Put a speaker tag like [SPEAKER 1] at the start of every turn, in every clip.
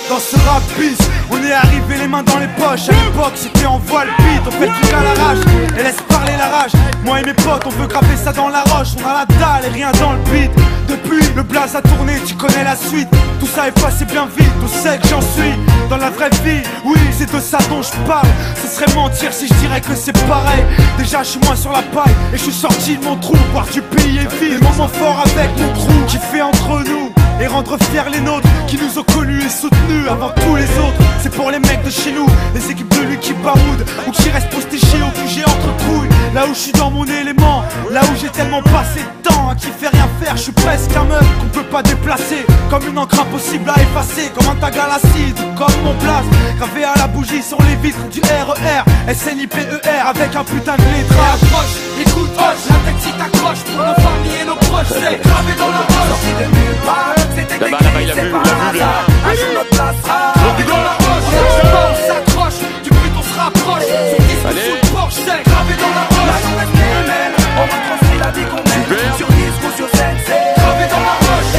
[SPEAKER 1] Dans ce rap bis, on est arrivé les mains dans les poches. À l'époque c'était en voile beat, on fait le truc à l'arrache et laisse parler la rage. Moi et mes potes on veut graver ça dans la roche. On a la dalle et rien dans le beat. Depuis le blaze a tourné, tu connais la suite. Tout ça est passé bien vite, on sait que j'en suis dans la vraie vie. Oui c'est de ça dont je parle. Ce serait mentir si je dirais que c'est pareil. Déjà je suis moins sur la paille et je suis sorti de mon trou. Voir du pays est vide, des moments forts avec mon crew qui fait entre nous et rendre fiers les nôtres qui nous ont connus et soutenus avant tous les autres. C'est pour les mecs de chez nous, les équipes de lui qui baroudent ou qui restent postichés au QG entre couilles. Là où je suis dans mon élément, là où j'ai tellement passé de temps à qui fait rien faire. Je suis presque un meuf qu'on peut pas déplacer, comme une encre impossible à effacer, comme un tag à l'acide, comme mon place gravé à la bougie sur les vitres du RER SNIPER avec un putain de lettrage.
[SPEAKER 2] Approche, écoute, hoche, la tête si t'accroche pour nos familles et nos proches. C'est gravé dans la roche. Sorti de nulle part, c'était écrit, c'est pas hasard. Un jour notre place sera dans la roche. On s'accroche, du but on se rapproche. Son disque sous le porche, c'est gravé dans la roche. La journée reste les mêmes, on retranscrit la vie qu'on mène. Sur disque ou sur scène, c'est gravé dans la roche.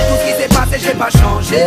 [SPEAKER 2] Tout ce qui s'est passé, j'ai pas changé.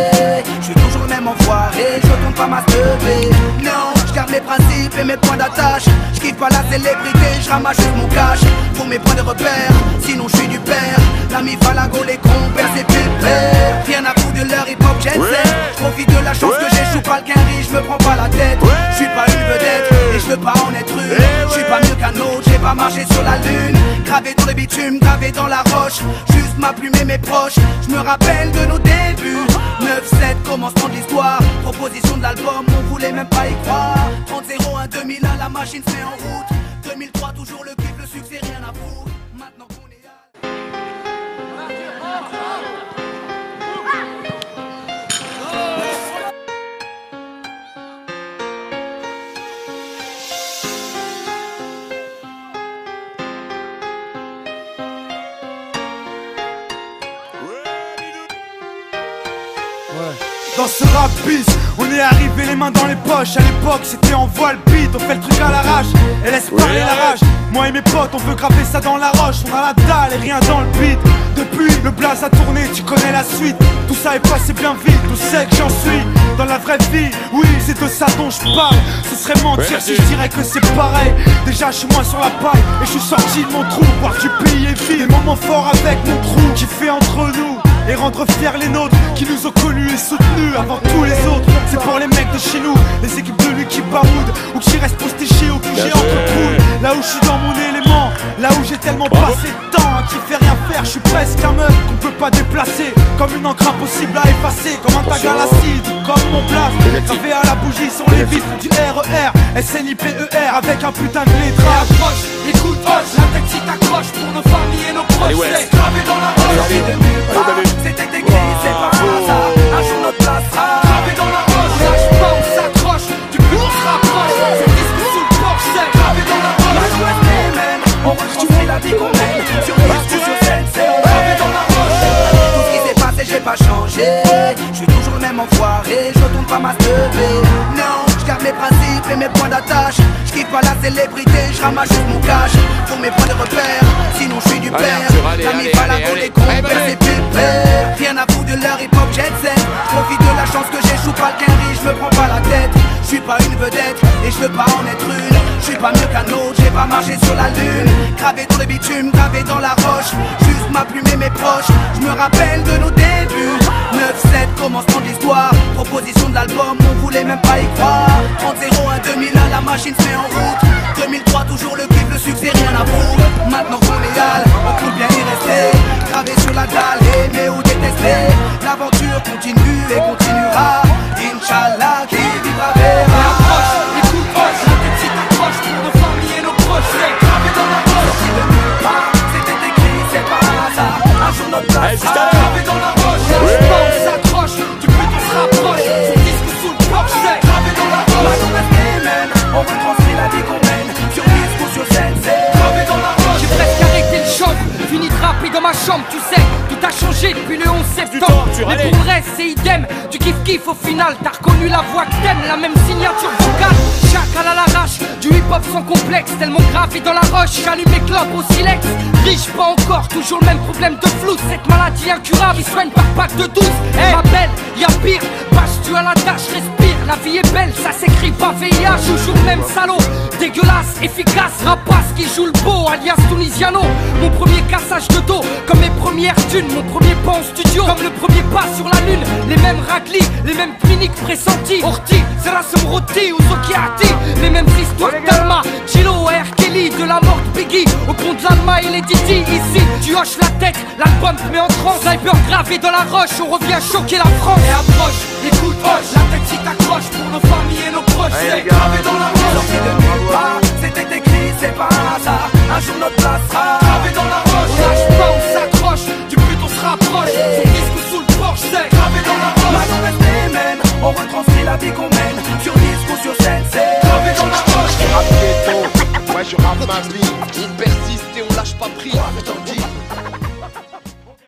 [SPEAKER 2] Je suis toujours le même enfoiré, je tourne pas ma teubée. Non, je garde mes principes et mes points d'attache. Je kiffe pas la célébrité, je ramasse juste mon cash pour mes points de repère, sinon je suis du père. L'ami Falago, les compères, c'est pépère. Rien à foutre de leur hip-hop jet set. Je profite de la chance que j'ai, je pas le quinri, je me prends pas la tête. Je suis pas une vedette et je veux pas en être une. Je suis pas mieux qu'un autre, j'ai pas marché sur la lune. Gravé dans le bitume, gravé dans la roche. Juste ma plume et mes proches, je me rappelle de nos débuts. 9-7, commencement de l'histoire. Proposition de l'album, on voulait même pas y croire. 30-01, 2001, la machine se met en route. 2003, toujours le kiff, le succès, rien à foutre. Maintenant qu'on est à...
[SPEAKER 1] Dans ce rap bis, on est arrivé les mains dans les poches. À l'époque c'était en voile beat, on fait le truc à l'arrache et laisse parler la rage. Moi et mes potes on veut graver ça dans la roche. On a la dalle et rien dans le beat. Depuis le blaze a tourné, tu connais la suite. Tout ça est passé bien vite, on sait que j'en suis dans la vraie vie. Oui c'est de ça dont je parle. Ce serait mentir si je dirais que c'est pareil. Déjà je suis moins sur la paille et je suis sorti de mon trou. Voir du pays est vide, des moments forts avec mon crew qui fait entre nous et rendre fiers les nôtres qui nous ont connus et soutenus avant tous les autres. C'est pour les mecs de chez nous, les équipes de lui qui baroudent ou qui restent postichés au QG entre couilles. Là où je suis dans mon élément, là où j'ai tellement passé de temps à qui fait rien faire. Je suis presque un meuf qu'on peut pas déplacer, comme une encre impossible à effacer, comme un tag à l'acide, comme mon place gravé à la bougie sur les vitres du RER SNIPER avec un putain de lettrage.
[SPEAKER 2] Approche, écoute, hoche, la tête si t'accroche pour nos familles et nos proches. C'est gravé dans la roche. C'était écrit, c'est pas hasard. Un jour notre place sera gravé dans la roche. On lâche pas, on s'accroche, du but on se rapproche. Son disque sous le porche, c'est gravé dans la roche. La journée reste les mêmes, on retranscrit la vie qu'on mène. Sur disque ou sur scène, c'est gravé dans la roche. Tout ce qui s'est passé, j'ai pas changé. Je suis toujours le même enfoiré, je tourne pas ma teubée. Non, je garde mes principes et mes points d'attache. Je kiffe pas la célébrité, je ramasse juste mon cash pour mes points de repère, sinon je suis du père. L'ami Falago, les compères, c'est pépère. Rien à foutre de leur hip-hop jet set. Je profite de la chance que j'ai, je pas le quinri, je me prends pas la tête. Je suis pas une vedette et je veux pas en être une. Je suis pas mieux qu'un autre, j'ai pas marché sur la lune. Gravé dans le bitume, gravé dans la roche. Juste ma plume et mes proches, je me rappelle de nos débuts. 9-7, commencement de l'histoire. Proposition de l'album, on voulait même pas y croire. 30-01, 2001, la machine se met en route. 2003, toujours le kiff, le succès, rien à foutre. Maintenant qu'on est hal, on compte bien y rester. Gravé sur la dalle, aimer ou détester. L'aventure continue et continuera. Inch'Allah, qui vivra verra. Approche, écoute, hoche, la tête si t'accroche pour nos familles et nos proches. C'est gravé dans la roche. Sorti de nulle part, c'était écrit, c'est pas hasard. Un jour notre place sera gravé dans la roche. On on s'accroche, du but on se rapproche. Son disque sous le porche, c'est gravé dans la roche. La journée reste les mêmes, on retranscrit la vie qu'on mène. Sur disque ou sur scène, c'est gravé dans la roche. J'ai presque arrêté le choc, fini de rapper dans ma chambre. septembre, tu sais, tout a changé depuis le 11 septembre. Mais pour le reste, c'est idem, du kiff-kiff au final. T'as reconnu la voix que t'aimes, la même signature vocale. Chacal à l'arrache, du hip-hop sans complexe, tellement gravé dans la roche. J'allume les clopes au silex. Riche, pas encore, toujours le même problème de flou. Cette maladie incurable, il soigne par pack de 12. Ma belle, y'a pire, bâche tu à la tâche, respire. La vie est belle, ça s'écrit pas VIH. Toujours le même salaud, dégueulasse, efficace. Rapace qui joue le beau, alias Tunisiano. Mon premier cassage de dos, comme mes premières thunes. Mon premier pas en studio, comme le premier pas sur la lune. Les mêmes raclis, les mêmes cliniques pressentis. Orti, Serasum Roti ou Zokiati. Les mêmes histoires d'Alma, Chilo, R. Kelly. De la mort de Biggie, au pont de l'Alma et les Didi. Ici, tu hoches la tête, l'album te met en transe. Sniper gravé dans la roche, on revient choquer la France. Et approche, écoute, hoche, la tête si t'accroches pour nos familles et nos proches. C'est gravé dans la roche. Sorti de nulle part, c'était écrit, c'est pas un hasard. Un jour notre place sera gravé dans la roche. On lâche pas, on s'accroche, du but on se rapproche. Son disque sous le porche, c'est gravé dans la roche. Maintenant reste les mêmes, on retranscrit la vie qu'on mène. Sur disque ou sur scène, c'est gravé dans la roche.
[SPEAKER 3] Je rappe ghetto, ouais je rappe ma vie. On persiste et on lâche pas prise, je t'en dis.